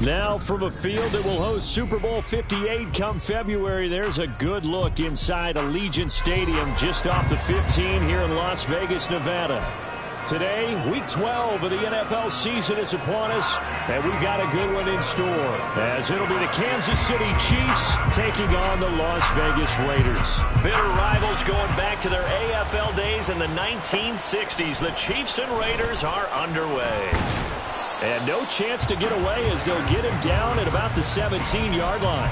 Now from a field that will host Super Bowl 58 come February, there's a good look inside Allegiant Stadium just off the 15 here in Las Vegas, Nevada. Today, Week 12 of the NFL season is upon us, and we've got a good one in store, as it'll be the Kansas City Chiefs taking on the Las Vegas Raiders. Bitter rivals going back to their AFL days in the 1960s. The Chiefs and Raiders are underway. And no chance to get away as they'll get him down at about the 17-yard line.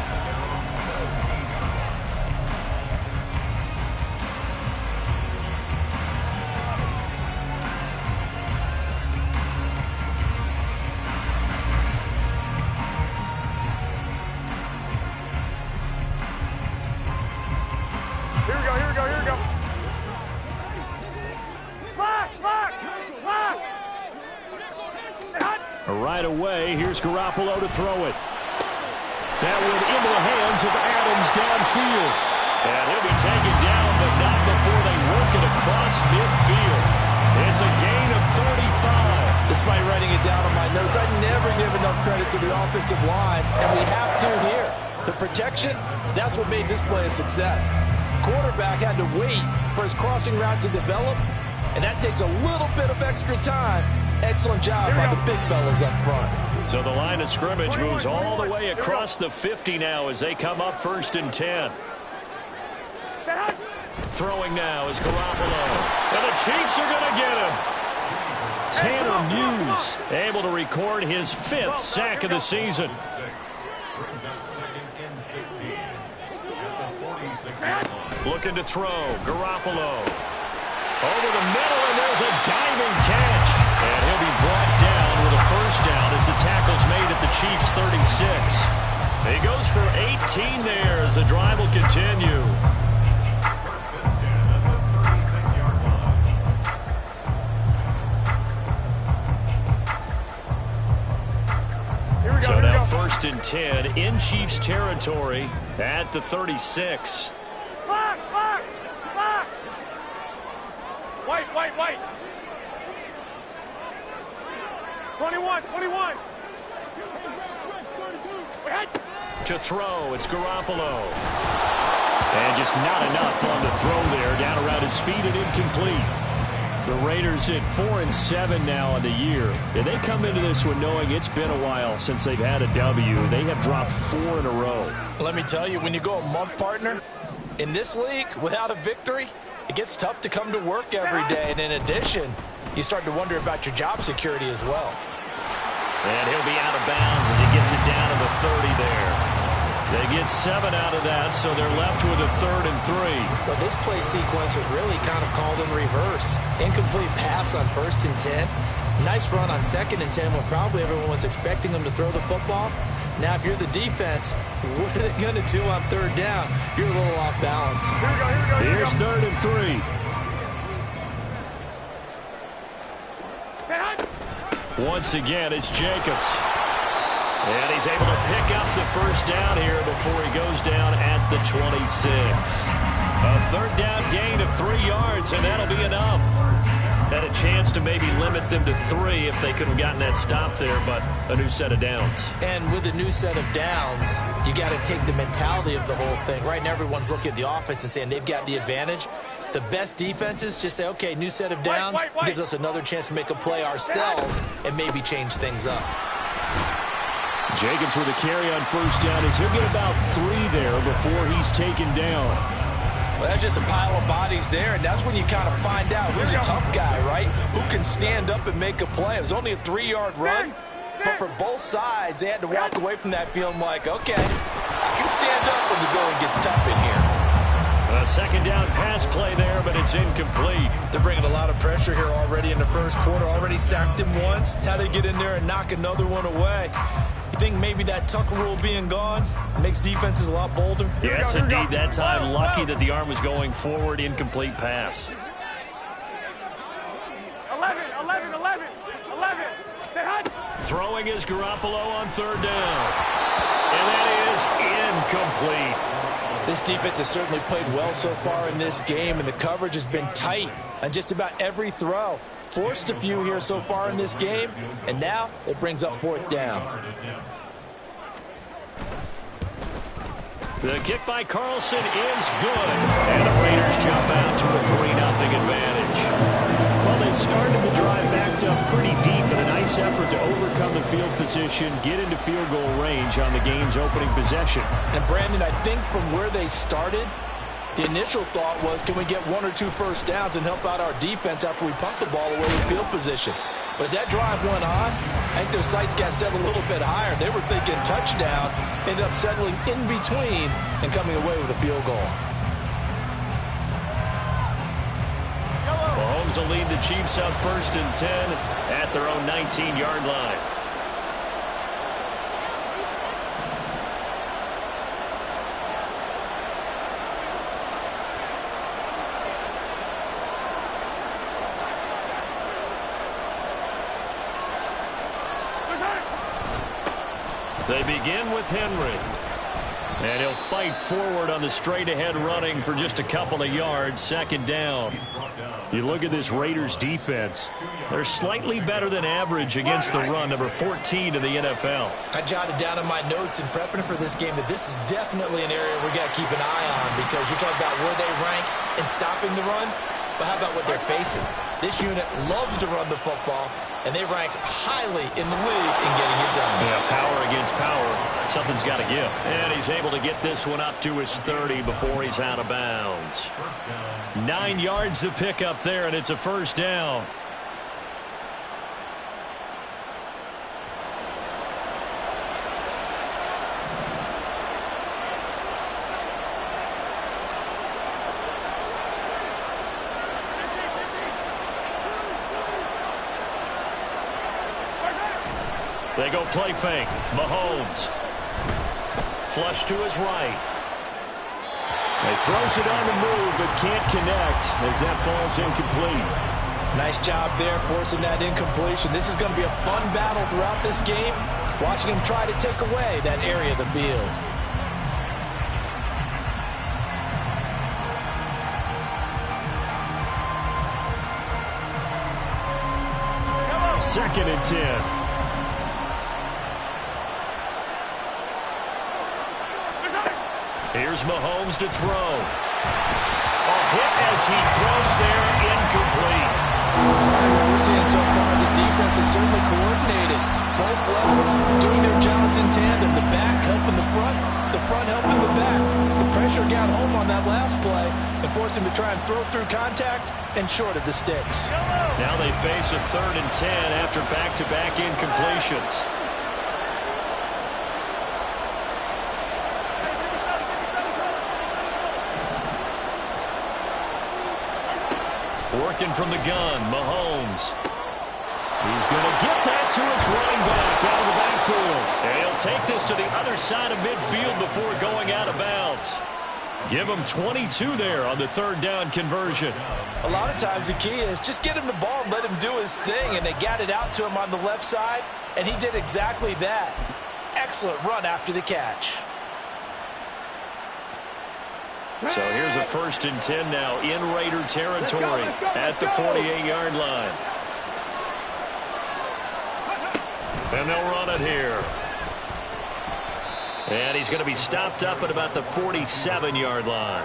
Here we go. Right away, here's Garoppolo to throw it. That one into the hands of Adams downfield. And he'll be taken down, but not before they work it across midfield. It's a gain of 35. Despite writing it down on my notes, I never give enough credit to the offensive line, and we have to here. The protection, that's what made this play a success. Quarterback had to wait for his crossing route to develop, and that takes a little bit of extra time. Excellent job by the big fellas up front. So the line of scrimmage moves all the way across the 50 now as they come up 1st and 10. Throwing now is Garoppolo. And the Chiefs are going to get him. Tanner Muse able to record his 5th sack of the season. Looking to throw. Garoppolo. Over the middle, and there's a diving catch. And he'll be brought down with a first down as the tackle's made at the Chiefs' 36. He goes for 18 there as the drive will continue. So now 1st and 10 in Chiefs territory at the 36. White. 21. To throw, it's Garoppolo. And just not enough on the throw there. Down around his feet and incomplete. The Raiders at 4-7 now on the year. And they come into this one knowing it's been a while since they've had a W. They have dropped 4 in a row. Let me tell you, when you go a month partner in this league without a victory, it gets tough to come to work every day. And in addition, you start to wonder about your job security as well. And he'll be out of bounds as he gets it down to the 30 there. They get 7 out of that, so they're left with a 3rd and 3. Well, this play sequence was really kind of called in reverse. Incomplete pass on 1st and 10. Nice run on 2nd and 10 when probably everyone was expecting them to throw the football. Now, if you're the defense, what are they going to do on 3rd down? You're a little off balance. Here's 3rd and 3. Once again, it's Jacobs. And he's able to pick up the first down here before he goes down at the 26. A 3rd down gain of 3 yards, and that'll be enough. Had a chance to maybe limit them to 3 if they could have gotten that stop there, but a new set of downs. And with a new set of downs, you got to take the mentality of the whole thing. Right now, everyone's looking at the offense and saying they've got the advantage. The best defenses just say, okay, new set of downs gives us another chance to make a play ourselves and maybe change things up. Jacobs with a carry on 1st down as he'll get about 3 there before he's taken down. Well, that's just a pile of bodies there, and that's when you kind of find out who's a tough guy, right? Who can stand up and make a play. It was only a 3-yard run, but for both sides, they had to walk away from that feeling like, okay, I can stand up when the going gets tough in here. A 2nd down pass play there, but it's incomplete. They're bringing a lot of pressure here already in the 1st quarter. Already sacked him once. Now they get in there and knock another one away. You think maybe that Tucker rule being gone makes defenses a lot bolder? Yes, indeed. That time, lucky that the arm was going forward. Incomplete pass. 11. Throwing is Garoppolo on 3rd down. And that is incomplete. This defense has certainly played well so far in this game, and the coverage has been tight on just about every throw. Forced a few here so far in this game, and now it brings up 4th down. The kick by Carlson is good. And the Raiders jump out to a 3-0 advantage. Well, they started the drive backed up pretty deep, but a nice effort to overcome the field position, get into field goal range on the game's opening possession. And Brandon, I think from where they started, the initial thought was, can we get 1 or 2 first downs and help out our defense after we pump the ball away with field position? But as that drive went on, I think their sights got set a little bit higher. They were thinking touchdown, ended up settling in between and coming away with a field goal. Mahomes will lead the Chiefs up 1st and 10 at their own 19-yard line. They begin with Henry. And he'll fight forward on the straight-ahead running for just a couple of yards. 2nd down. You look at this Raiders defense. They're slightly better than average against the run, number 14 in the NFL. I jotted down in my notes in prepping for this game that this is definitely an area we got to keep an eye on, because you're talking about where they rank in stopping the run. But how about what they're facing? This unit loves to run the football, and they rank highly in the league in getting it done. Yeah, power against power. Something's got to give. And he's able to get this one up to his 30 before he's out of bounds. 9 yards to pick up there, and it's a 1st down. They go play fake. Mahomes. Flush to his right. He throws it on the move, but can't connect as that falls incomplete. Nice job there, forcing that incompletion. This is going to be a fun battle throughout this game, watching him try to take away that area of the field. Second and 10. Here's Mahomes to throw. A hit as he throws there, incomplete. What we're seeing so far is the defense is certainly coordinated. Both levels doing their jobs in tandem. The back helping the front helping the back. The pressure got home on that last play and forced him to try and throw through contact and short of the sticks. Now they face a 3rd and 10 after back-to-back incompletions. Working from the gun, Mahomes. He's going to get that to his running back out of the backfield. And he'll take this to the other side of midfield before going out of bounds. Give him 22 there on the 3rd down conversion. A lot of times the key is just get him the ball and let him do his thing, and they got it out to him on the left side, and he did exactly that. Excellent run after the catch. So here's a 1st and 10 now in Raider territory at the 48-yard line. And they'll run it here. And he's going to be stopped up at about the 47-yard line.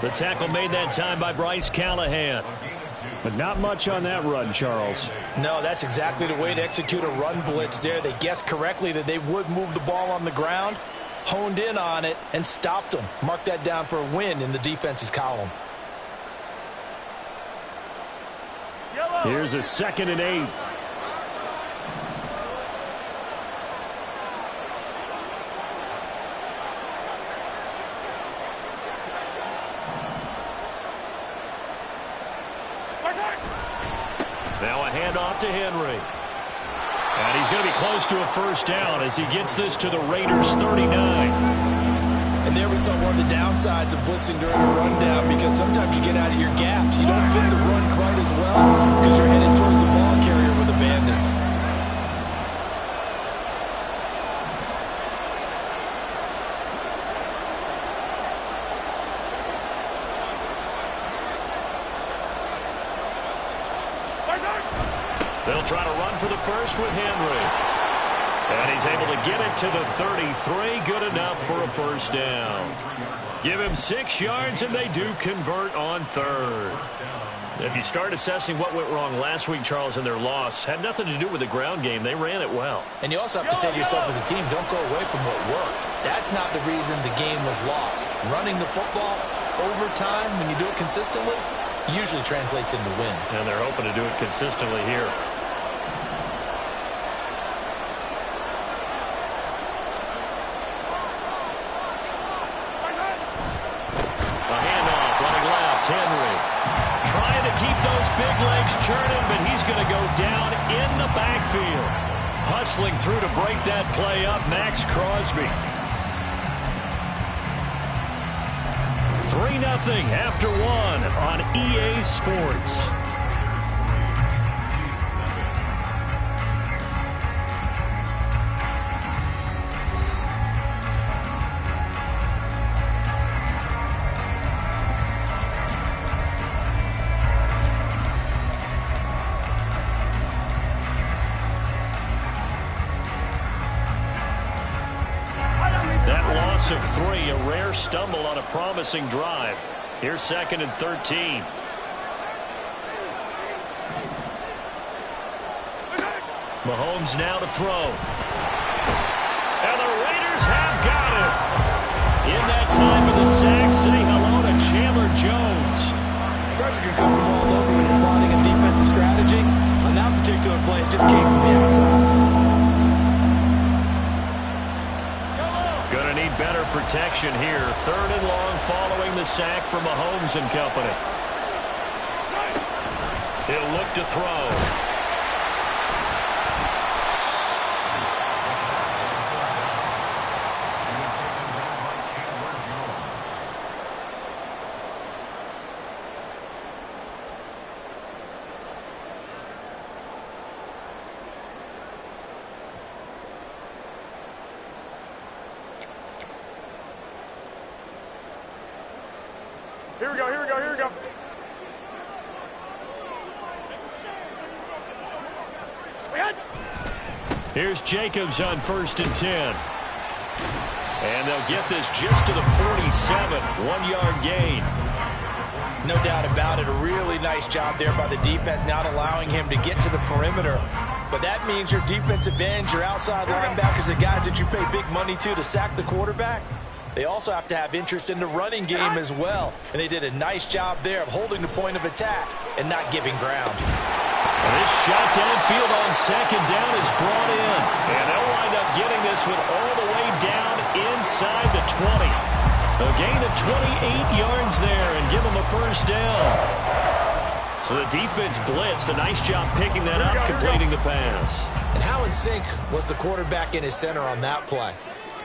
The tackle made that time by Bryce Callahan. But not much on that run, Charles. No, that's exactly the way to execute a run blitz there. They guessed correctly that they would move the ball on the ground, honed in on it, and stopped them. Mark that down for a win in the defense's column. Here's a 2nd and 8. Now a handoff to Henry. And he's going to be close to a 1st down as he gets this to the Raiders' 39. And there we saw one of the downsides of blitzing during a rundown, because sometimes you get out of your gaps. You don't fit the run quite as well because you're headed towards the ball carrier with abandon. They'll try to run for the 1st with Henry. And he's able to get it to the 33. Good enough for a first down. Give him 6 yards, and they do convert on third. If you start assessing what went wrong last week, Charles, in their loss, had nothing to do with the ground game. They ran it well. And you also have to say to yourself as a team, don't go away from what worked. That's not the reason the game was lost. Running the football over time, when you do it consistently, usually translates into wins. And they're hoping to do it consistently here. A handoff, running left, Henry. Trying to keep those big legs churning, but he's going to go down in the backfield. Hustling through to break that play up, Max Crosby. 3-0 after 1 on EA Sports. Of 3, a rare stumble on a promising drive. Here's 2nd and 13. Mahomes now to throw. And the Raiders have got it. In that time for the sack, say hello to Chandler Jones. Pressure can come from all over when you're plotting a defensive strategy. On that particular play, it just came from the outside. Going to need better protection here. 3rd and long following the sack from Mahomes and company. He'll look to throw. Here we go, here we go, here we go. Here's Jacobs on 1st and 10. And they'll get this just to the 47. 1-yard gain. No doubt about it. A really nice job there by the defense, not allowing him to get to the perimeter. But that means your defensive ends, your outside linebackers, the guys that you pay big money to sack the quarterback, they also have to have interest in the running game as well. And they did a nice job there of holding the point of attack and not giving ground. And this shot downfield on 2nd down is brought in. And they'll wind up getting this one all the way down inside the 20. A gain of 28 yards there and give them a first down. So the defense blitzed. A nice job picking that up, completing the pass. And how in sync was the quarterback in his center on that play?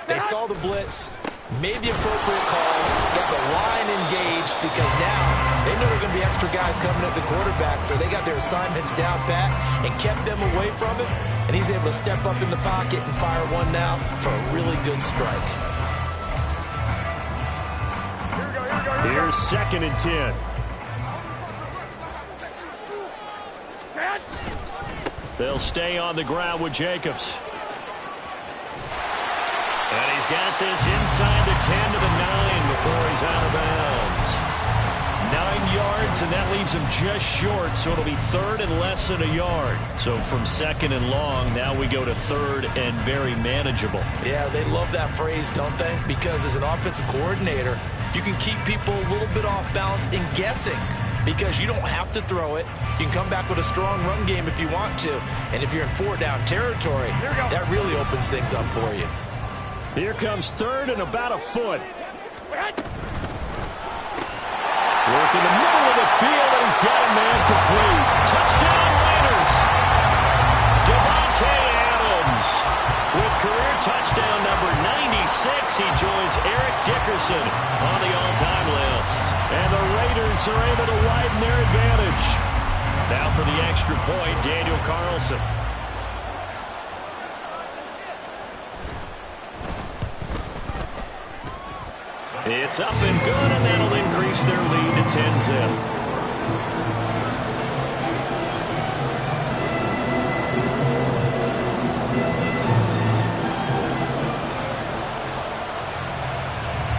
They saw the blitz, made the appropriate calls, got the line engaged, because now they know there are going to be extra guys coming at the quarterback, so they got their assignments down pat and kept them away from it, and he's able to step up in the pocket and fire one now for a really good strike. Here's 2nd and 10. They'll stay on the ground with Jacobs. And he's got this inside the 10 to the 9 before he's out of bounds. 9 yards, and that leaves him just short, so it'll be 3rd and less than a yard. So from 2nd and long, now we go to 3rd and very manageable. Yeah, they love that phrase, don't they? Because as an offensive coordinator, you can keep people a little bit off balance and guessing, because you don't have to throw it. You can come back with a strong run game if you want to. And if you're in 4-down territory, that really opens things up for you. Here comes 3rd and about a foot. Work in the middle of the field, and he's got a man complete. Touchdown Raiders! Devontae Adams with career touchdown number 96. He joins Eric Dickerson on the all-time list. And the Raiders are able to widen their advantage. Now for the extra point, Daniel Carlson. It's up and good, and that'll increase their lead to 10-zip.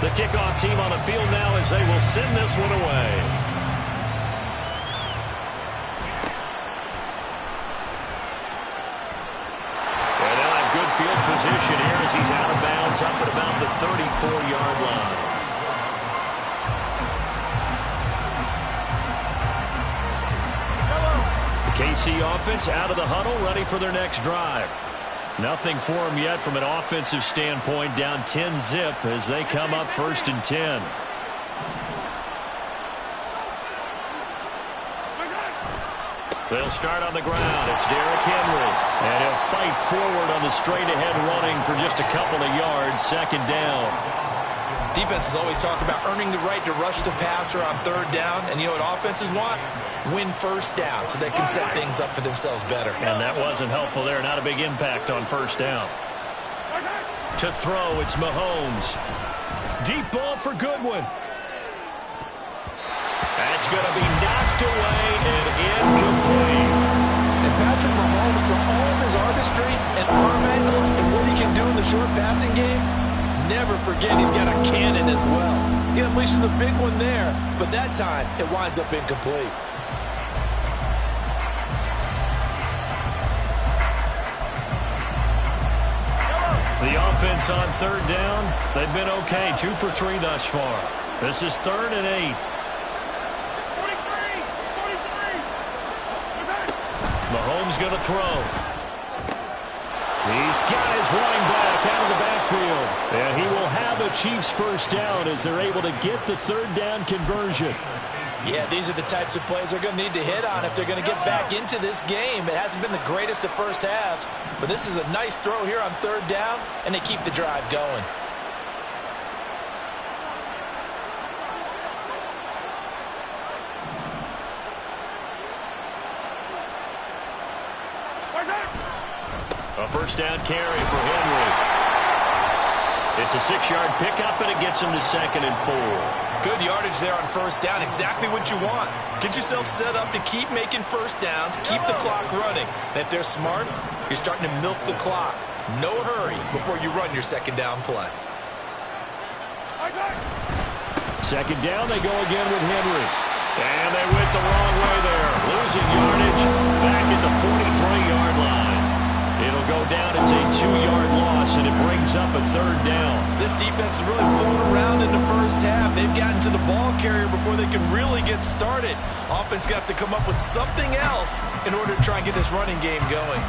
the kickoff team on the field now as they will send this one away. And they'll have good field position here as he's out of bounds up at about the 34-yard line. The KC offense out of the huddle, ready for their next drive. Nothing for them yet from an offensive standpoint, down 10-zip as they come up 1st and 10. They'll start on the ground. It's Derrick Henry. And he'll fight forward on the straight-ahead running for just a couple of yards, 2nd down. Defenses always talk about earning the right to rush the passer on 3rd down. And you know what offenses want? Win 1st down so they can set things up for themselves better. And that wasn't helpful there. Not a big impact on 1st down. To throw, it's Mahomes. Deep ball for Goodwin. That's going to be knocked away and incomplete. And Patrick Mahomes, for all of his artistry and arm angles and what he can do in the short passing game, never forget he's got a cannon as well. He unleashes a big one there, but that time it winds up incomplete. The offense on 3rd down, they've been okay. 2 for 3 thus far. This is 3rd and 8. Mahomes going to throw. He's got his running back out of the backfield. And he will have a Chiefs 1st down as they're able to get the 3rd down conversion. Yeah, these are the types of plays they're going to need to hit on if they're going to get back into this game. It hasn't been the greatest of first halves, but this is a nice throw here on 3rd down, and they keep the drive going. A 1st down carry for Henry. It's a 6-yard pickup, and it gets him to 2nd and 4. Good yardage there on 1st down. Exactly what you want. Get yourself set up to keep making 1st downs, keep the clock running. And if they're smart, you're starting to milk the clock. No hurry before you run your 2nd down play. 2nd down, they go again with Henry. And they went the wrong way there. Losing yardage back at the 43-yard line. It'll go down as a 2-yard loss, and it brings up a 3rd down. This defense is really flown around in the first half. They've gotten to the ball carrier before they can really get started. Offense got to come up with something else in order to try and get this running game going.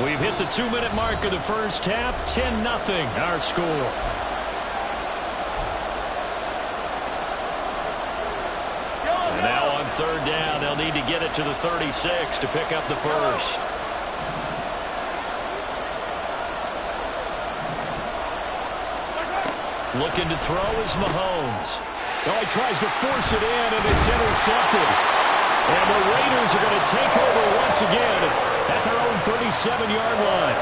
We've hit the 2-minute mark of the first half. 10-0 our score. Now on 3rd down, they'll need to get it to the 36 to pick up the 1st. Looking to throw is Mahomes. Oh, he tries to force it in, and it's intercepted. And the Raiders are going to take over once again at their own 37-yard line.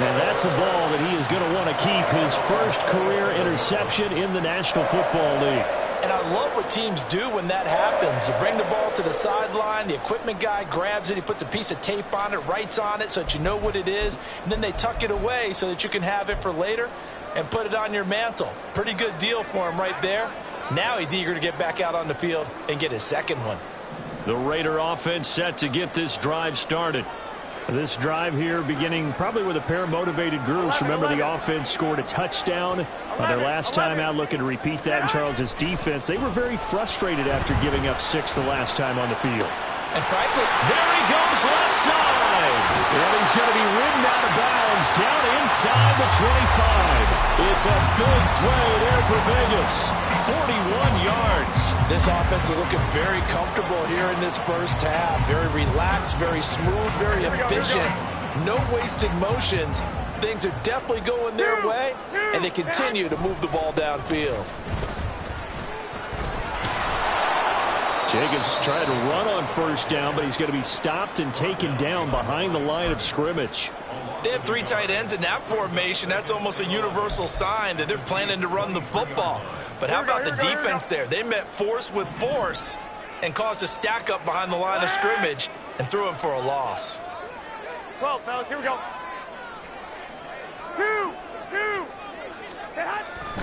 And that's a ball that he is going to want to keep, his 1st career interception in the National Football League. And I love what teams do when that happens. You bring the ball to the sideline, the equipment guy grabs it, he puts a piece of tape on it, writes on it so that you know what it is, and then they tuck it away so that you can have it for later and put it on your mantle. Pretty good deal for him right there. Now he's eager to get back out on the field and get his 2nd one. The Raider offense set to get this drive started. This drive here beginning probably with a pair of motivated groups. Remember, the offense scored a touchdown on their last time out, looking to repeat that in Charles's defense. They were very frustrated after giving up 6 the last time on the field. And frankly, there he goes left side. And he's going to be ridden out of bounds down inside the 25. It's a big play there for Vegas. 41 yards. This offense is looking very comfortable here in this first half. Very relaxed, very smooth, very efficient. No wasted motions. Things are definitely going their way, and they continue to move the ball downfield. Jacobs trying to run on 1st down, but he's going to be stopped and taken down behind the line of scrimmage. They have 3 tight ends in that formation. That's almost a universal sign that they're planning to run the football. But how about the defense there? They met force with force and caused a stack up behind the line of scrimmage and threw him for a loss. 12, fellas, here we go.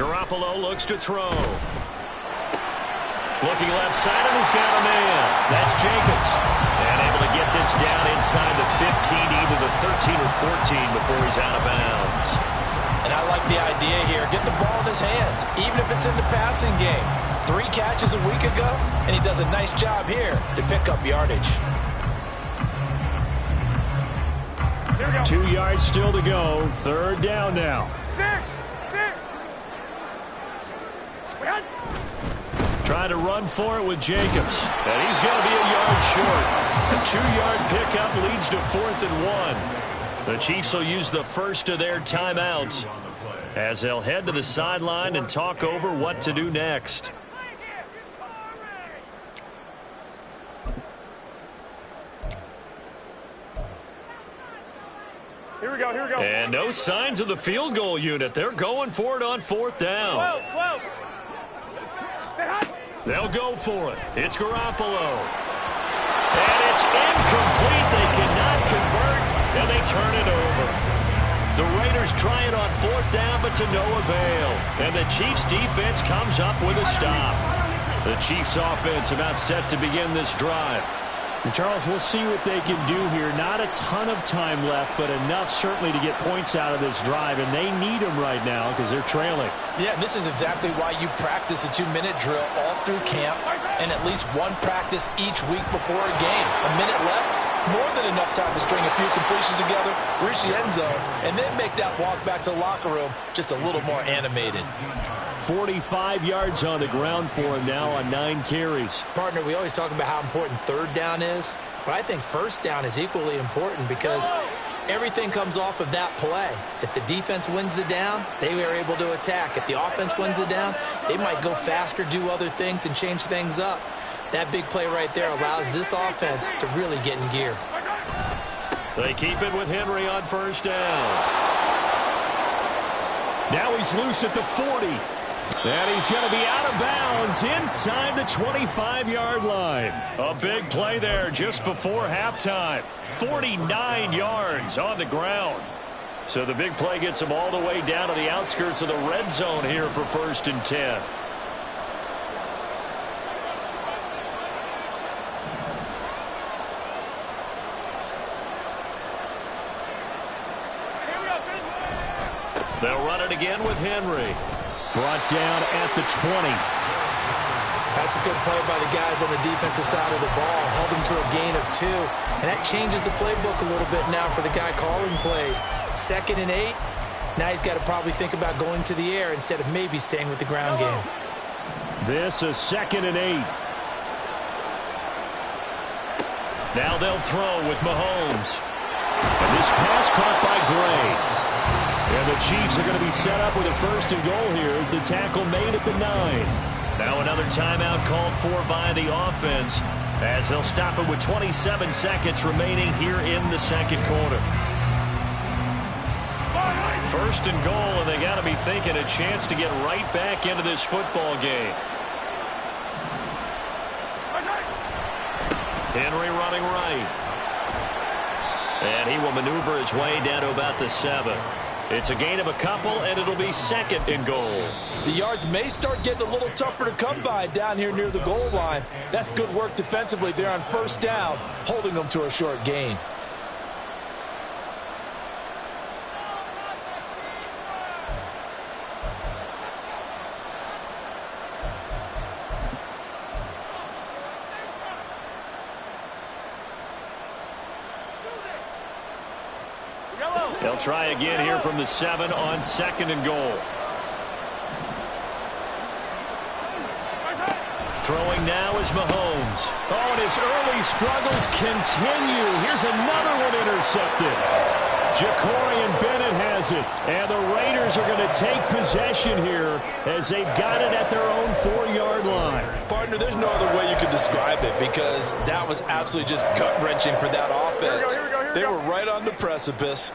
Garoppolo looks to throw. Looking left side, and he's got a man. That's Jacobs. And able to get this down inside the 15, either the 13 or 14 before he's out of bounds. And I like the idea here. Get the ball in his hands, even if it's in the passing game. 3 catches a week ago, and he does a nice job here to pick up yardage. 2 yards still to go. 3rd down now. Trying to run for it with Jacobs. And he's going to be a yard short. A 2-yard pickup leads to 4th and 1. The Chiefs will use the first of their timeouts as they'll head to the sideline and talk over what to do next. Here we go, here we go. And no signs of the field goal unit. They're going for it on 4th down. Whoa. They'll go for it. It's Garoppolo. And it's incomplete. They cannot convert, and they turn it over. The Raiders try it on 4th down, but to no avail. And the Chiefs' defense comes up with a stop. The Chiefs' offense about set to begin this drive. And Charles, we'll see what they can do here. Not a ton of time left, but enough certainly to get points out of this drive, and they need them right now because they're trailing. Yeah, this is exactly why you practice a 2-minute drill all through camp and at least one practice each week before a game. A minute left, more than enough time to string a few completions together, reach the end zone, and then make that walk back to the locker room just a little more animated. 45 yards on the ground for him now on 9 carries. Partner, we always talk about how important 3rd down is, but I think 1st down is equally important because everything comes off of that play. If the defense wins the down, they are able to attack. If the offense wins the down, they might go faster, do other things, and change things up. That big play right there allows this offense to really get in gear. They keep it with Henry on 1st down. Now he's loose at the 40. And he's going to be out of bounds inside the 25-yard line. A big play there just before halftime. 49 yards on the ground. So the big play gets him all the way down to the outskirts of the red zone here for 1st and 10. They'll run it again with Henry. Brought down at the 20. That's a good play by the guys on the defensive side of the ball. Held them to a gain of 2. And that changes the playbook a little bit now for the guy calling plays. 2nd and 8. Now he's got to probably think about going to the air instead of maybe staying with the ground game. This is 2nd and 8. Now they'll throw with Mahomes. And this pass caught by Gray. And the Chiefs are going to be set up with a 1st and goal here as the tackle made at the 9. Now another timeout called for by the offense as they'll stop it with 27 seconds remaining here in the 2nd quarter. 1st and goal, and they got to be thinking a chance to get right back into this football game. Henry running right. And he will maneuver his way down to about the 7. It's a gain of a couple, and it'll be 2nd and goal. The yards may start getting a little tougher to come by down here near the goal line. That's good work defensively there on 1st down, holding them to a short gain. They'll try again here from the 7 on 2nd and goal. Throwing now is Mahomes. Oh, and his early struggles continue. Here's another one intercepted. Ja'Cory Bennett has it. And the Raiders are going to take possession here as they've got it at their own 4-yard line. Partner, there's no other way you could describe it because that was absolutely just gut-wrenching for that offense. They were right on the precipice.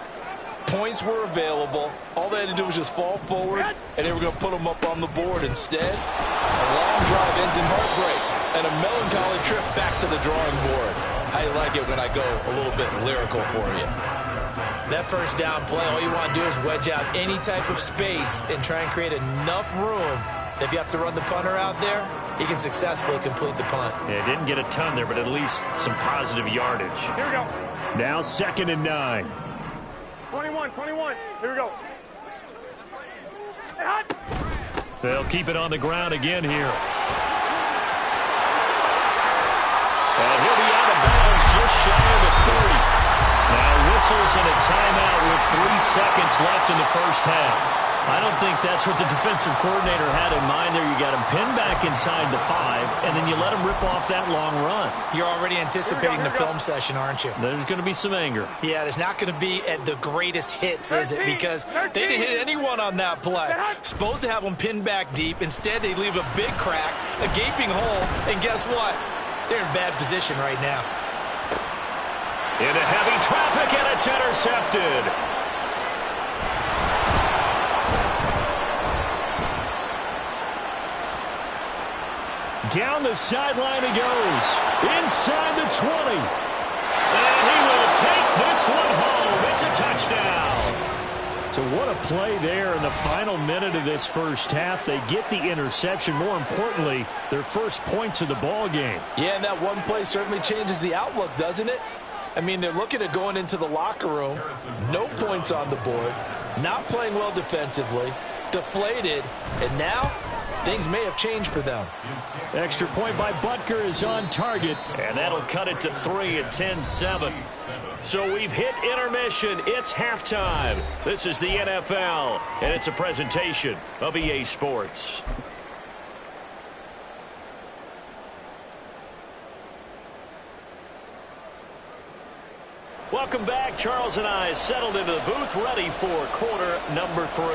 Points were available. All they had to do was just fall forward, and they were going to put them up on the board. Instead, a long drive ends in heartbreak and a melancholy trip back to the drawing board. How you like it when I go a little bit lyrical for you? That first down play, all you want to do is wedge out any type of space and try and create enough room. If you have to run the punter out there, he can successfully complete the punt. Yeah, didn't get a ton there, but at least some positive yardage. Here we go. Now 2nd and 9. 21. Here we go. Hey, hot. They'll keep it on the ground again here. And he'll be out of bounds just shy of the 30. Now whistles and a timeout with 3 seconds left in the first half. I don't think that's what the defensive coordinator had in mind there. You got him pinned back inside the 5, and then you let him rip off that long run. You're already anticipating the film session, aren't you? There's going to be some anger. Yeah, it's not going to be at the greatest hits, is it? Because they didn't hit anyone on that play. Supposed to have them pinned back deep. Instead, they leave a big crack, a gaping hole, and guess what? They're in bad position right now. Into heavy traffic, and it's intercepted. Down the sideline he goes. Inside the 20. And he will take this one home. It's a touchdown. So what a play there in the final minute of this first half. They get the interception. More importantly, their first points of the ball game. Yeah, and that one play certainly changes the outlook, doesn't it? I mean, they're looking at going into the locker room. No points on the board. Not playing well defensively. Deflated. And now things may have changed for them. Extra point by Butker is on target. And that'll cut it to 3 at 10-7. So we've hit intermission. It's halftime. This is the NFL, and it's a presentation of EA Sports. Welcome back. Charles and I settled into the booth, ready for quarter number 3.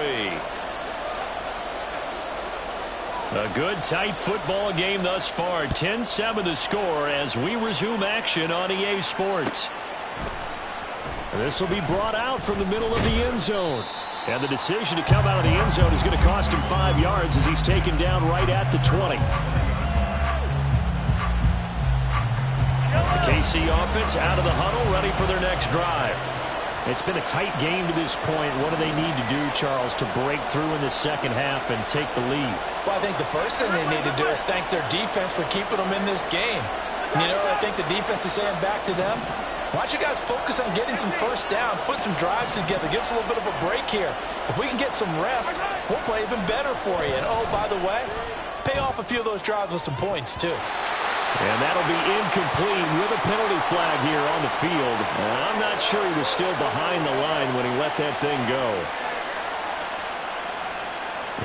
A good, tight football game thus far. 10-7 the score as we resume action on EA Sports. This will be brought out from the middle of the end zone. And the decision to come out of the end zone is going to cost him 5 yards as he's taken down right at the 20. The KC offense out of the huddle, ready for their next drive. It's been a tight game to this point. What do they need to do, Charles, to break through in the second half and take the lead? Well, I think the first thing they need to do is thank their defense for keeping them in this game. You know, I think the defense is saying back to them, why don't you guys focus on getting some first downs, put some drives together, give us a little bit of a break here. If we can get some rest, we'll play even better for you. And, oh, by the way, pay off a few of those drives with some points, too. And that'll be incomplete with a penalty flag here on the field. And I'm not sure he was still behind the line when he let that thing go.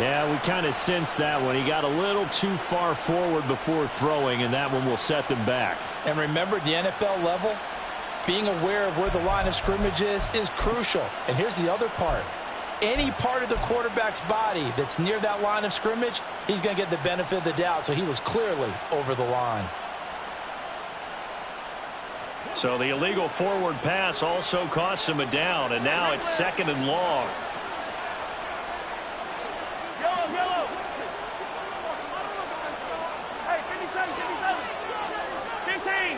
Yeah, we kind of sensed that one. He got a little too far forward before throwing, and that one will set them back. And remember, the NFL level, being aware of where the line of scrimmage is crucial. And here's the other part. Any part of the quarterback's body that's near that line of scrimmage, he's going to get the benefit of the doubt. So he was clearly over the line. So the illegal forward pass also costs him a down, and now it's 2nd and long. Yellow. Hey, 57. 15.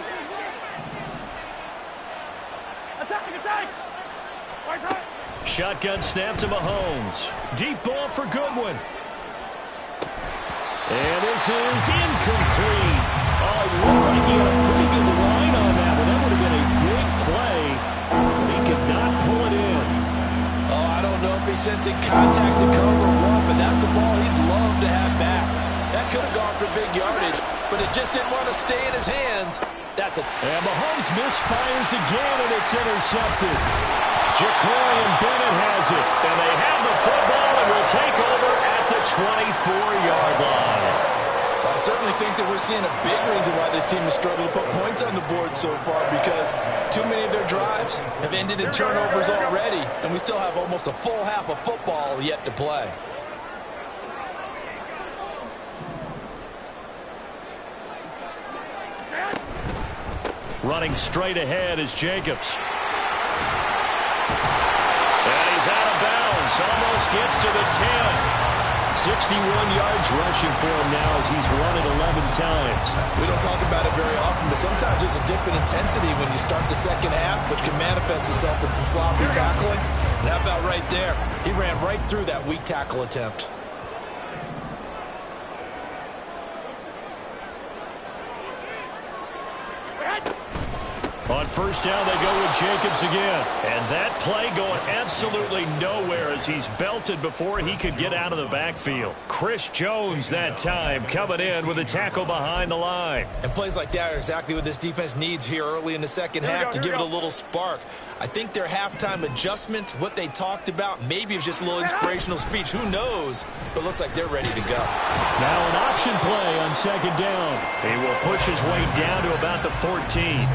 Attack. Right side. Shotgun snap to Mahomes. Deep ball for Goodwin. And this is incomplete. Oh, it looked like he had a pretty good line on that one. That would have been a big play. But he could not pull it in. Oh, I don't know if he's sensing contact to cover or what, but that's a ball he'd love to have back. That could have gone for big yardage, but it just didn't want to stay in his hands. And Mahomes misfires again, and it's intercepted. Ja'Cory Bennett has it. And they have the football and will take over at the 24-yard line. I certainly think that we're seeing a big reason why this team is struggling to put points on the board so far, because too many of their drives have ended in turnovers already, and we still have almost a full half of football yet to play. Running straight ahead is Jacobs. And he's out of bounds. Almost gets to the 10. 61 yards rushing for him now as he's run it 11 times. We don't talk about it very often, but sometimes there's a dip in intensity when you start the second half, which can manifest itself in some sloppy tackling. And how about right there? He ran right through that weak tackle attempt. On first down, they go with Jacobs again. And that play going absolutely nowhere as he's belted before he could get out of the backfield. Chris Jones that time coming in with a tackle behind the line. And plays like that are exactly what this defense needs here early in the second half to give it a little spark. I think their halftime adjustments, what they talked about, maybe it was just a little inspirational speech. Who knows? But looks like they're ready to go. Now an option play on second down. He will push his way down to about the 14.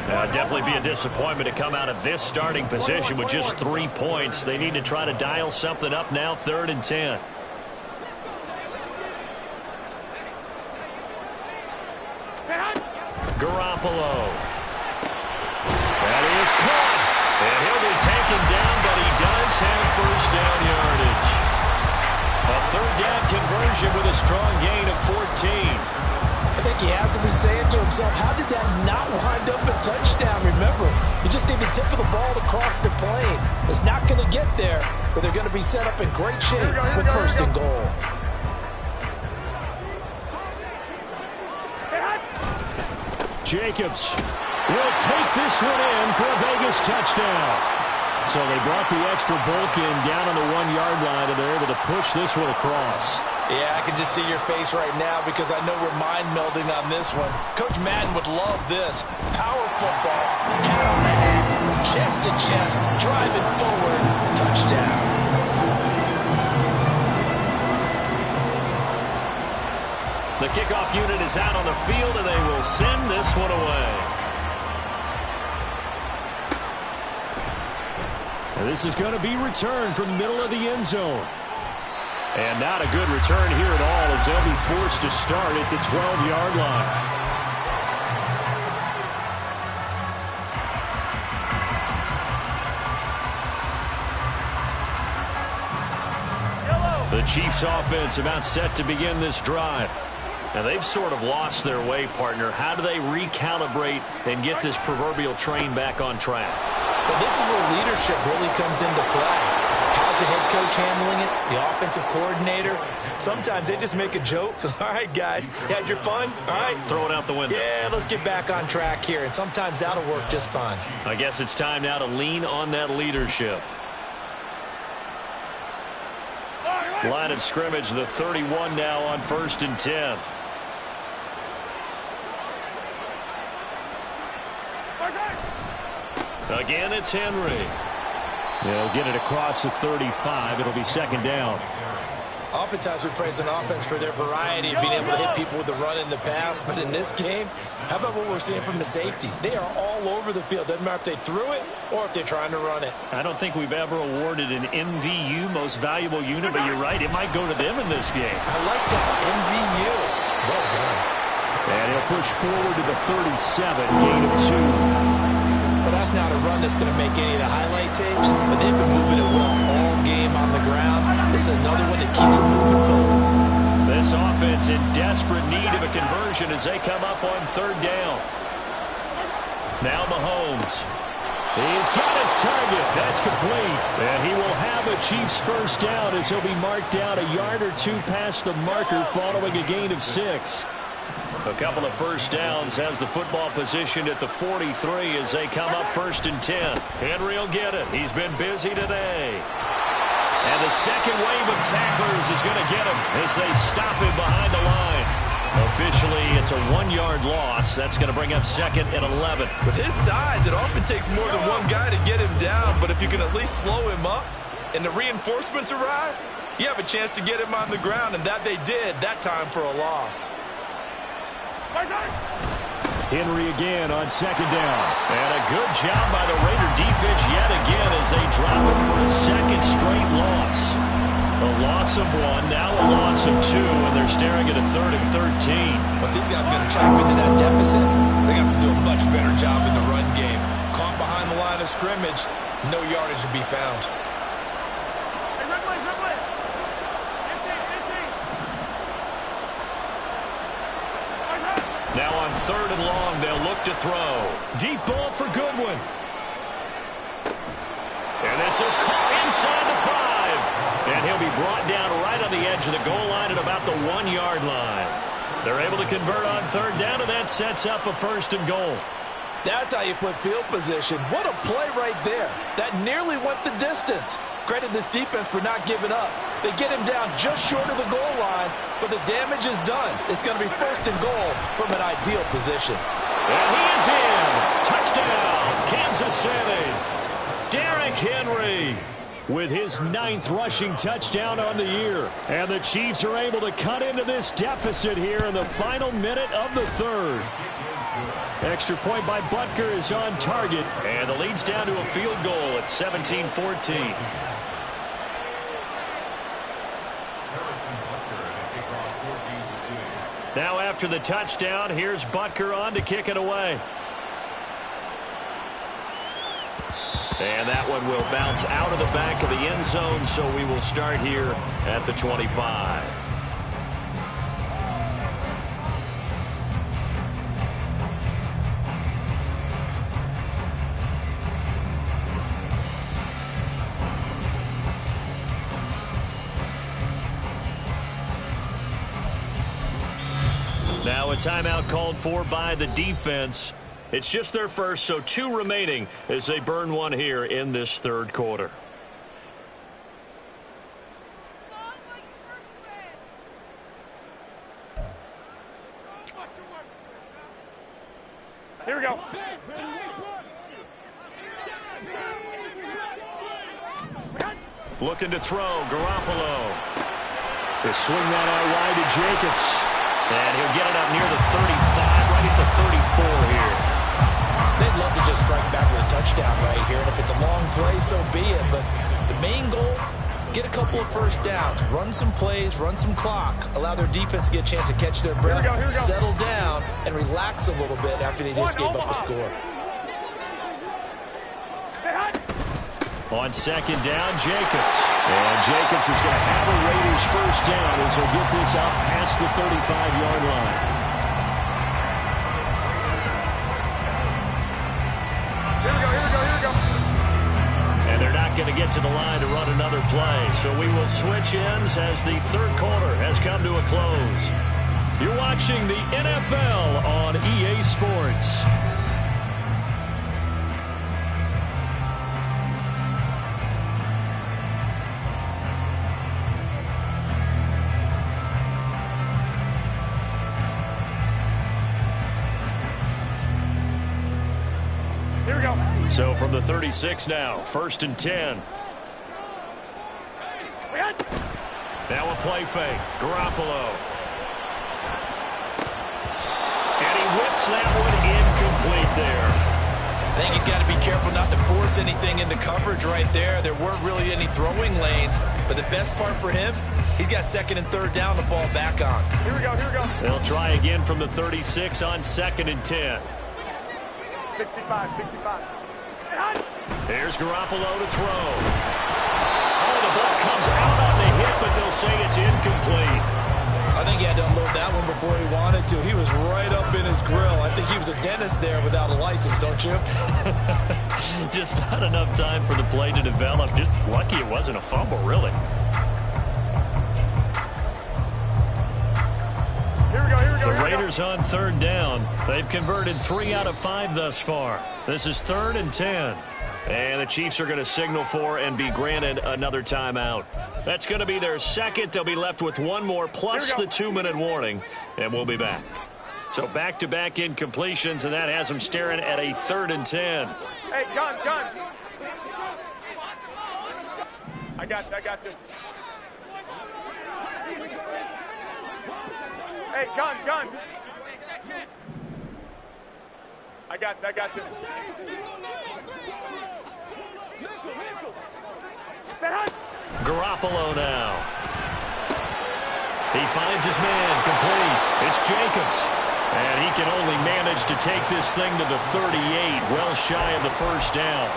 Definitely be a disappointment to come out of this starting position with just 3 points. They need to try to dial something up now, 3rd and 10. Garoppolo. That is caught. And he'll be taken down, but he does have first down yardage. A 3rd down conversion with a strong gain of 14. I think he has to be saying to himself, how did that not wind up a touchdown? Remember, you just need the tip of the ball to cross the plane. It's not going to get there, but they're going to be set up in great shape with first and goal. Jacobs will take this one in for a Vegas touchdown. So they brought the extra bulk in down on the 1 yard line, and they're able to push this one across. Yeah, I can just see your face right now because I know we're mind melding on this one. Coach Madden would love this. Power football, head on the head, chest to chest, driving forward, touchdown. The kickoff unit is out on the field, and they will send this one away. And this is going to be returned from the middle of the end zone. And not a good return here at all as they'll be forced to start at the 12-yard line. The Chiefs offense about set to begin this drive. Now they've sort of lost their way, partner. How do they recalibrate and get this proverbial train back on track? Well, this is where leadership really comes into play. How's the head coach handling it? The offensive coordinator? Sometimes they just make a joke. All right, guys, had your fun? All right. Throw it out the window. Yeah, let's get back on track here. And sometimes that'll work just fine. I guess it's time now to lean on that leadership. Line of scrimmage, the 31 now on 1st and 10. Again, it's Henry. They'll get it across the 35. It'll be second down. Oftentimes we praise an offense for their variety of being able to hit people with the run in the pass. But in this game, how about what we're seeing from the safeties? They are all over the field. Doesn't matter if they threw it or if they're trying to run it. I don't think we've ever awarded an MVU, most valuable unit, but you're right. It might go to them in this game. I like that. MVU. Well done. And he'll push forward to the 37, gain of 2. Well, that's not a run that's going to make any of the highlight tapes, but they've been moving it well all game on the ground. This is another one that keeps them moving forward. This offense in desperate need of a conversion as they come up on 3rd down. Now Mahomes. He's got his target. That's complete. And he will have a Chiefs first down as he'll be marked down a yard or 2 past the marker following a gain of 6. A couple of first downs, has the football positioned at the 43 as they come up 1st and 10. Henry will get it. He's been busy today. And the second wave of tacklers is going to get him as they stop him behind the line. Officially, it's a 1-yard loss. That's going to bring up 2nd and 11. With his size, it often takes more than one guy to get him down. But if you can at least slow him up and the reinforcements arrive, you have a chance to get him on the ground. And that they did that time for a loss. Henry again on 2nd down. And a good job by the Raider defense yet again as they drop him for a 2nd straight loss. A loss of 1, now a loss of 2, and they're staring at a 3rd and 13. But these guys are going to chop into that deficit. They got to do a much better job in the run game. Caught behind the line of scrimmage, no yardage to be found. and long. They'll look to throw. Deep ball for Goodwin. And this is caught inside the 5. And he'll be brought down right on the edge of the goal line at about the 1-yard line. They're able to convert on third down, and that sets up a 1st and goal. That's how you put field position. What a play right there. That nearly went the distance. Credit this defense for not giving up. They get him down just short of the goal line, but the damage is done. It's going to be 1st and goal from an ideal position. And he is in. Touchdown, Kansas City. Derrick Henry with his 9th rushing touchdown on the year. And the Chiefs are able to cut into this deficit here in the final minute of the 3rd. Extra point by Butker is on target. And the lead's down to a field goal at 17-14. Now after the touchdown, here's Butker on to kick it away. And that one will bounce out of the back of the end zone, so we will start here at the 25. Now a timeout called for by the defense. It's just their first, so 2 remaining as they burn one here in this 3rd quarter. Here we go. Looking to throw, Garoppolo. They swing that out wide to Jacobs. And he'll get it up near the 35, right at the 34 here. They'd love to just strike back with a touchdown right here, and if it's a long play, so be it. But the main goal, get a couple of 1st downs, run some plays, run some clock, allow their defense to get a chance to catch their breath, settle down, and relax a little bit after they just gave up a score. On 2nd down, Jacobs. And Jacobs is going to have a Raiders 1st down as he'll get this out past the 35-yard line. Here we go. And they're not going to get to the line to run another play. So we will switch ends as the 3rd quarter has come to a close. You're watching the NFL on EA Sports. So from the 36 now, 1st and 10. Now a play fake. Garoppolo. And he whips that one incomplete there. I think he's got to be careful not to force anything into coverage right there. There weren't really any throwing lanes, but the best part for him, he's got 2nd and 3rd down to fall back on. Here we go. They'll try again from the 36 on 2nd and 10. 65. Here's Garoppolo to throw. Oh, the ball comes out on the hit, but they'll say it's incomplete. I think he had to unload that one before he wanted to. He was right up in his grill. I think he was a dentist there without a license, don't you? Just not enough time for the play to develop. Just lucky it wasn't a fumble, really. The Raiders on 3rd down. They've converted 3 out of 5 thus far. This is 3rd and 10. And the Chiefs are going to signal for and be granted another timeout. That's going to be their 2nd. They'll be left with 1 more plus the 2-minute warning. And we'll be back. So back-to-back incompletions, and that has them staring at a 3rd and 10. Hey, gun. I got this. Hey, gun. I got this. Garoppolo now. He finds his man, complete. It's Jacobs. And he can only manage to take this thing to the 38, well shy of the 1st down.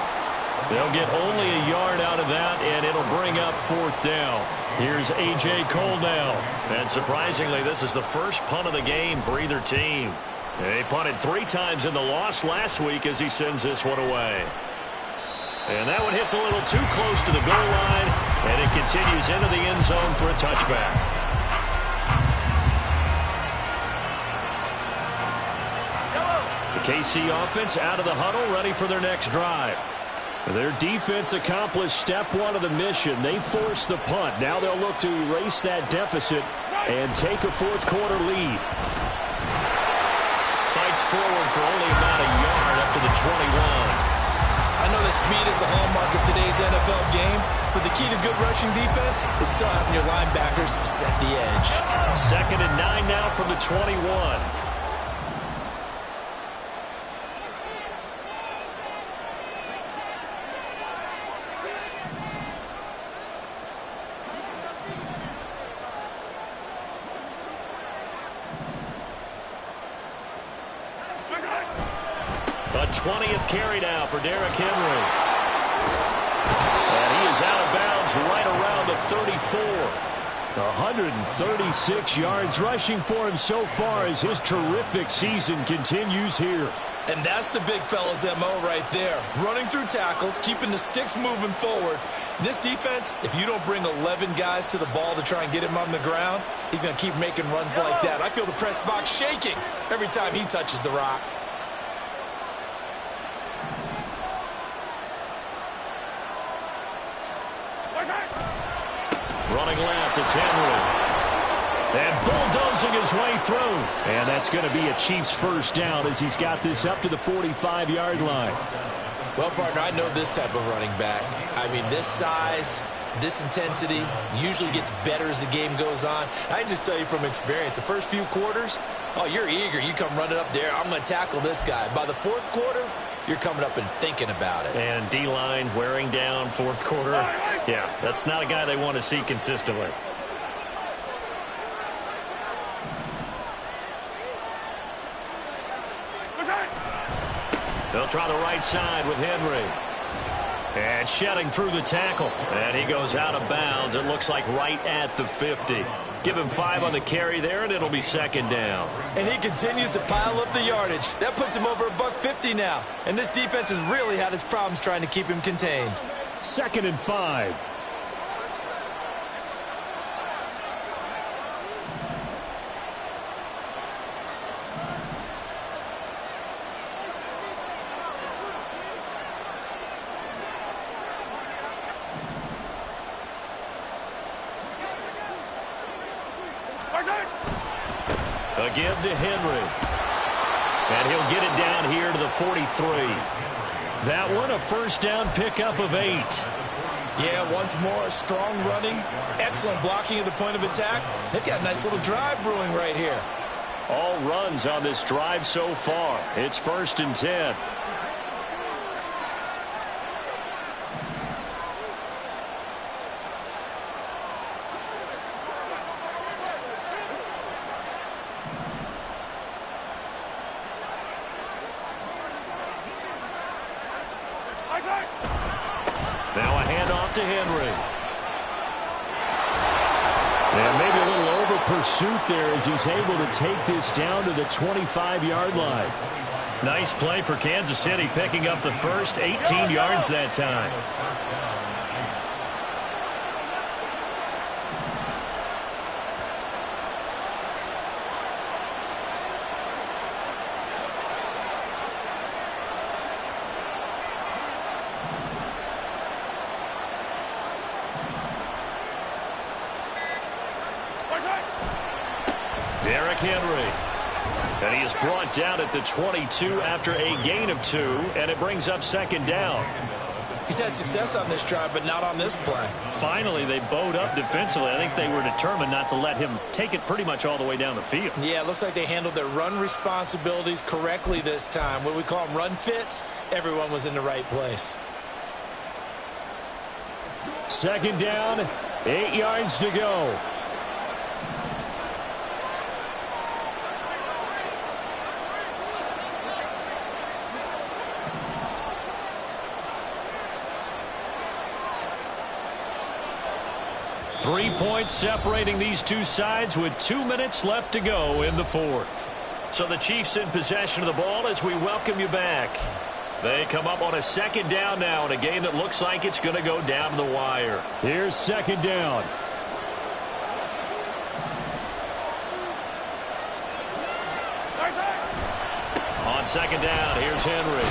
They'll get only a yard out of that, and it'll bring up 4th down. Here's A.J. Cole now. And surprisingly, this is the first punt of the game for either team. He punted 3 times in the loss last week as he sends this one away. And that one hits a little too close to the goal line, and it continues into the end zone for a touchback. The KC offense out of the huddle, ready for their next drive. Their defense accomplished step 1 of the mission. They forced the punt. Now they'll look to erase that deficit and take a fourth-quarter lead. Fights forward for only about a yard up to the 21. I know that speed is the hallmark of today's NFL game, but the key to good rushing defense is still having your linebackers set the edge. 2nd and 9 now from the 21. A 20th carry now for Derrick Henry. And he is out of bounds right around the 34. 136 yards rushing for him so far as his terrific season continues here. And that's the big fella's MO right there. Running through tackles, keeping the sticks moving forward. This defense, if you don't bring 11 guys to the ball to try and get him on the ground, he's going to keep making runs like that. I feel the press box shaking every time he touches the rock. Running left, it's Henry. And bulldozing his way through. And that's going to be a Chiefs first down as he's got this up to the 45-yard line. Well, partner, I know this type of running back. I mean, this size, this intensity usually gets better as the game goes on. I can just tell you from experience, the first few quarters, oh, you're eager. You come running up there, I'm going to tackle this guy. By the 4th quarter, you're coming up and thinking about it. And D-line wearing down 4th quarter. Yeah, that's not a guy they want to see consistently. They'll try the right side with Henry. And shedding through the tackle. And he goes out of bounds. It looks like right at the 50. Give him 5 on the carry there, and it'll be 2nd down. And he continues to pile up the yardage. That puts him over $150 now. And this defense has really had its problems trying to keep him contained. 2nd and 5. Again to Henry. And he'll get it down here to the 43. That one, a first down pickup of 8. Yeah, once more, strong running, excellent blocking at the point of attack. They've got a nice little drive brewing right here. All runs on this drive so far. It's 1st and 10. Now a handoff to Henry. And maybe a little over pursuit there as he's able to take this down to the 25-yard line. Nice play for Kansas City, picking up the first 18 yards that time. Derrick Henry. And he is brought down at the 22 after a gain of 2, and it brings up 2nd down. He's had success on this drive, but not on this play. Finally, they bowed up defensively. I think they were determined not to let him take it pretty much all the way down the field. Yeah, it looks like they handled their run responsibilities correctly this time. What we call them run fits, everyone was in the right place. 2nd down, 8 yards to go. Three points separating these two sides with 2 minutes left to go in the 4th. So the Chiefs in possession of the ball as we welcome you back. They come up on a second down now in a game that looks like it's going to go down to the wire. Here's second down. On second down, here's Henry.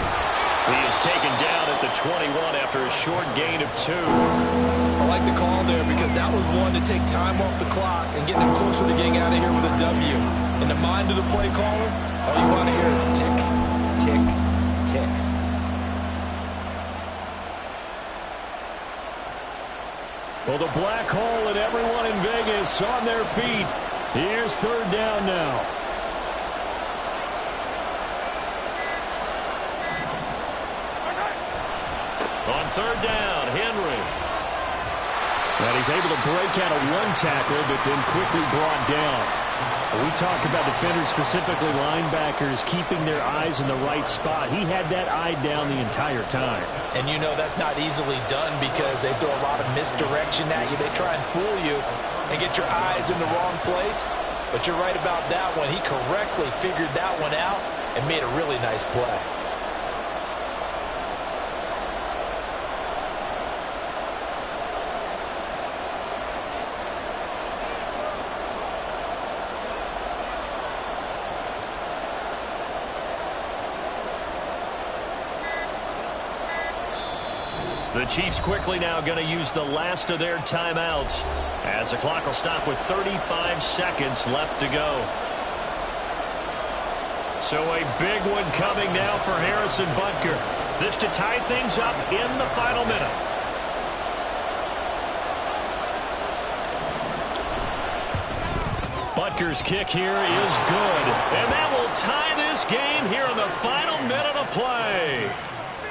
He is taken down at the 21 after a short gain of 2. I like the call there because that was one to take time off the clock and get them closer to getting out of here with a W. In the mind of the play caller, all you want to hear is tick, tick, tick. Well, the black hole and everyone in Vegas on their feet. Here's third down now. On third down, Henry. And he's able to break out of one tackle, but then quickly brought down. We talk about defenders, specifically linebackers, keeping their eyes in the right spot. He had that eye down the entire time. And you know that's not easily done because they throw a lot of misdirection at you. They try and fool you and get your eyes in the wrong place. But you're right about that one. He correctly figured that one out and made a really nice play. The Chiefs quickly now going to use the last of their timeouts as the clock will stop with 35 seconds left to go. So a big one coming now for Harrison Butker. This to tie things up in the final minute. Butker's kick here is good. And that will tie this game here in the final minute of play.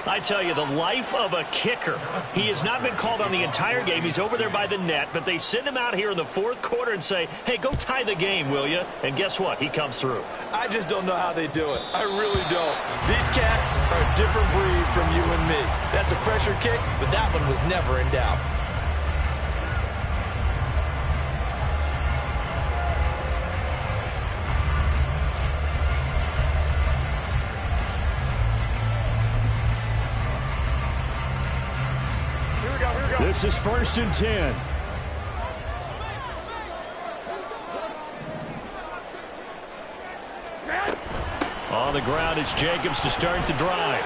I tell you, the life of a kicker. He has not been called on the entire game. He's over there by the net, but they send him out here in the fourth quarter and say, hey, go tie the game, will you? And guess what? He comes through. I just don't know how they do it. I really don't. These cats are a different breed from you and me. That's a pressure kick, but that one was never in doubt. This is 1st and 10. On the ground, it's Jacobs to start the drive.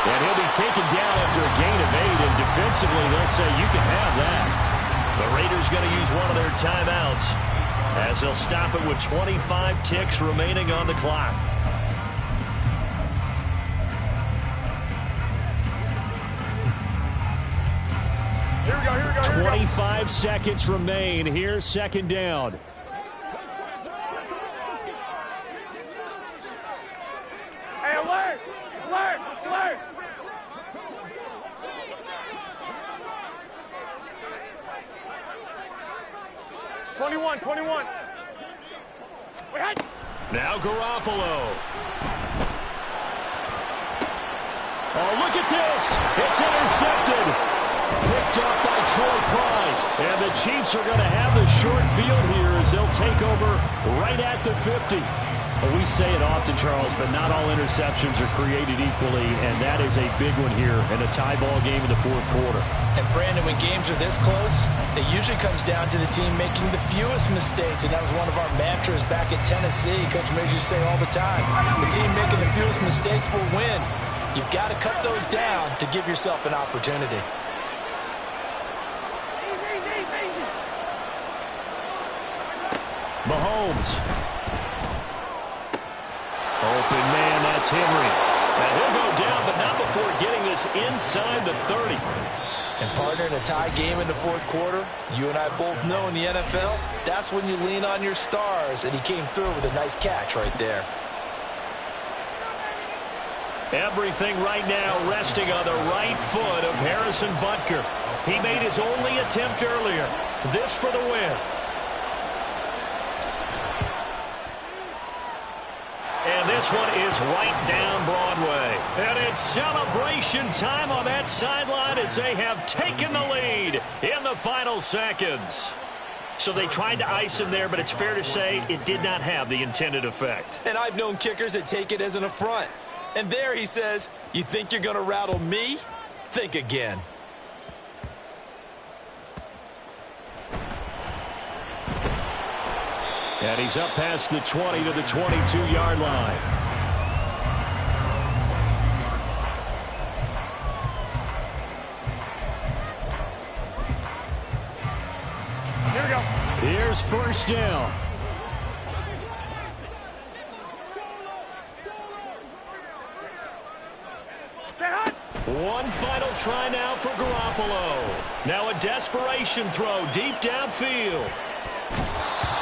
And he'll be taken down after a gain of 8, and defensively they'll say you can have that. The Raiders going to use one of their timeouts as they'll stop it with 25 ticks remaining on the clock. Here we go, here we go, here we go. 25 seconds remain. Here's second down. Hey, alert! Alert! Alert! '21. Wait. Now Garoppolo. Oh, look at this. It's intercepted. Picked up by Troy Pride. And the Chiefs are going to have the short field here as they'll take over right at the 50. Well, we say it often, Charles, but not all interceptions are created equally, and that is a big one here in a tie ball game in the fourth quarter. And, Brandon, when games are this close, it usually comes down to the team making the fewest mistakes, and that was one of our mantras back at Tennessee. Coach Major used to say all the time, the team making the fewest mistakes will win. You've got to cut those down to give yourself an opportunity. Mahomes. Open man, that's Henry. Now he'll go down, but not before getting this inside the 30. And, partner, in a tie game in the fourth quarter, you and I both know in the NFL, that's when you lean on your stars, and he came through with a nice catch right there. Everything right now resting on the right foot of Harrison Butker. He made his only attempt earlier. This for the win. And this one is right down Broadway. And it's celebration time on that sideline as they have taken the lead in the final seconds. So they tried to ice him there, but it's fair to say it did not have the intended effect. And I've known kickers that take it as an affront. And there he says, you think you're going to rattle me? Think again. And he's up past the 20 to the 22-yard line. Here we go. Here's first down. One final try now for Garoppolo. Now a desperation throw deep downfield.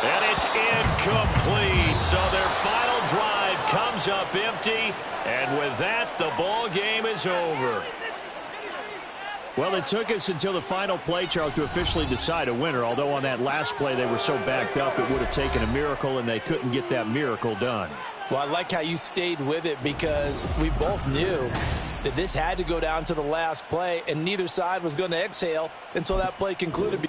And it's incomplete. So their final drive comes up empty. And with that, the ball game is over. Well, it took us until the final play, Charles, to officially decide a winner. Although on that last play they were so backed up, it would have taken a miracle, and they couldn't get that miracle done. Well, I like how you stayed with it because we both knew that this had to go down to the last play, and neither side was going to exhale until that play concluded.